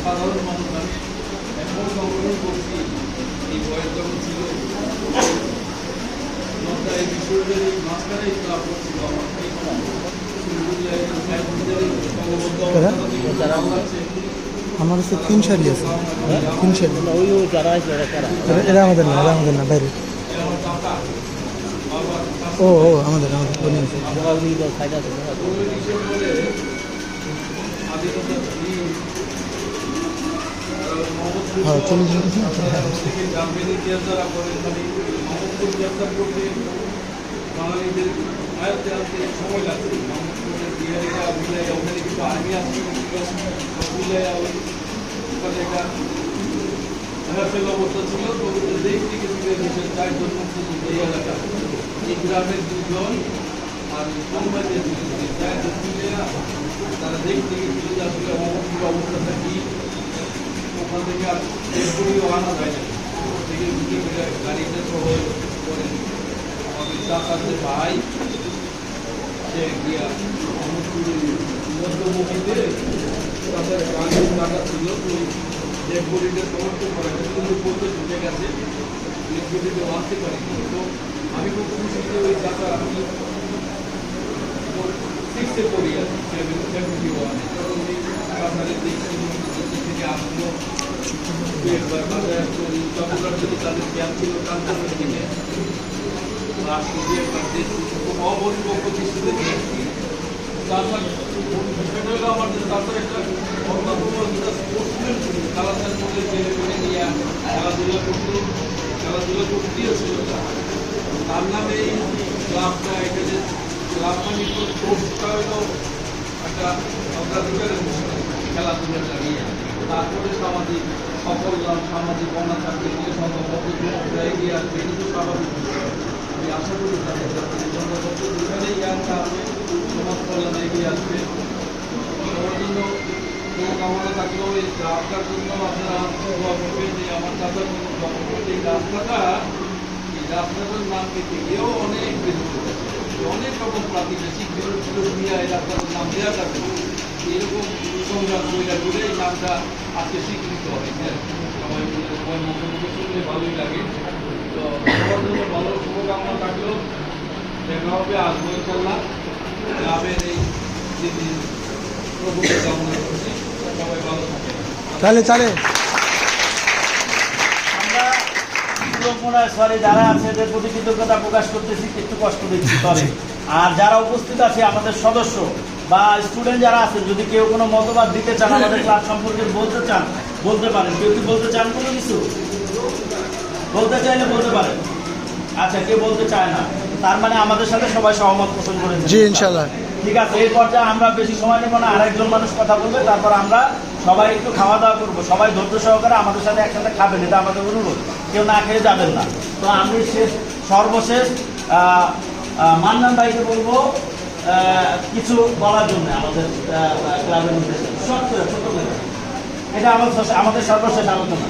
সাধারণ মানুষ। আমি এখন সংগ্রহণ করছি এই বয়স যখন ছিল এই বিষয়টার এই মাঝখানেই ক্লাব করছিল আমার আমার হচ্ছে 3 সারি আছে, 3 সারি। এরা আমাদের না, বাইরে। ও আমাদের হ্যাঁ 40 বাঙালিদের আয়ত্তে আনতে সময় লাগছে। বিহারিরা মিলাইয়া ওখানে কিন্তু আর্মি আসছে, মিলাইয়া ওখানে একটা হেরাফেল অবস্থা ছিল। তো দেশ থেকে ফিরে দেশের 4 জন মুক্তিযুদ্ধ এই এলাকা, এই গ্রামের 2 জন আর কোম্পানির 2 জন, 4 জন মিলাইয়া তারা দেশ থেকে ফিরে যাচ্ছিল। অবস্থির অবস্থাটা কি ওখান থেকে আর দেশ করেও আনা যায় না, থেকে গাড়িতে সহ করে আমাদের চাচাদের ভাই সে গিয়া মধ্যমুখীতে তাদের গাড়ির টাকা ছিল। ওই ডেড বডিটা সমর্থন করে কিন্তু বলতে ঢুকে গেছে, ডেড বডিটা আনতে পারিনি। তো আমি খুব খুশি যে ওই চাচা, আমি 6-এ পড়ি আছি, 71 তখন ওই চাচাদের দেখছি থেকে আসলো। চট্টগ্রাম থেকে তাদের ক্যাম্প ছিল, কান্তাপুর থেকে অপরিপক্ষ দৃষ্টিতে দেখছি। তারপর সেটা হলো আমাদের তারপর একটা অন্যতম স্পোর্টসম্যান ছিল, খেলাধুলা করলে ছেলে পেলে নিয়ে খেলাধুলা করতে দিয়েছিল। তার নামে এই ক্লাবটা, এটা যে ক্লাব মানে স্পোর্টসটা হলো একটা অগ্রাধিকারের বিষয়, খেলাধুলাটা নিয়ে। তারপরে সামাজিক সকল্যাণ, সামাজিক অনাচার থেকে সংঘবদ্ধ এগিয়ে আসবে, কিন্তু স্বাভাবিক বিষয়। আমি আশা করি তাদের সংঘবদ্ধ দুজনেই জ্ঞানটা আসবে, সমাজ কল্যাণে এগিয়ে আসবে। সবার জন্য শুভকামনা থাকলেও এই রাস্তার জন্য আপনারা দোয়া করবেন যে আমার চাচার জন্য দোয়া করবেন। এই রাস্তাটার নাম পেতে গিয়েও অনেক বিরোধ হয়েছে, অনেক রকম প্রাতিবেশিক বিরোধ নিয়ে এই রাস্তাটার নাম দেওয়া যাবে না। এরকম সংগ্রাম করে এই নামটা আজকে স্বীকৃত হয়। হ্যাঁ, সবাই মুখে শুনলে ভালোই লাগে। তো সবার জন্য ভালো শুভকামনা থাকলেও দেখা হবে, আসবো ইনশাল্লাহ। গ্রামের এই দিন প্রভুকে কামনা করছি, সবাই ভালো থাকে। আমরা সরি যারা আছে এদের প্রতি কৃতজ্ঞতা প্রকাশ করতেছি, একটু কষ্ট দিচ্ছি সরি। আর যারা উপস্থিত আছে আমাদের সদস্য বা স্টুডেন্ট যারা আছেন, যদি কেউ কোনো মতবাদ দিতে চান, আমাদের ক্লাস সম্পর্কে বলতে চান, বলতে পারেন। কেউ কি বলতে চান কোনো কিছু? বলতে চাইলে বলতে পারেন। আচ্ছা, কেউ বলতে চায় না, তার মানে আমাদের সাথে সবাই সহমত পোষণ করেছে। জি ইনশাআল্লাহ। ঠিক আছে, এই পর্যায়ে আমরা বেশি সময় নেব না, আরেকজন মানুষ কথা বলবে, তারপর আমরা সবাই একটু খাওয়া দাওয়া করবো। সবাই ধৈর্য সহকারে আমাদের সাথে একসাথে খাবেন, এটা আমাদের অনুরোধ, কেউ না খেয়ে যাবেন না। তো আমি সর্বশেষ মান্নান ভাইকে বলবো কিছু বলার জন্য আমাদের ক্লাবের উদ্দেশ্যে। ছোট করে, এটা আমাদের সর্বশেষ আলোচনা।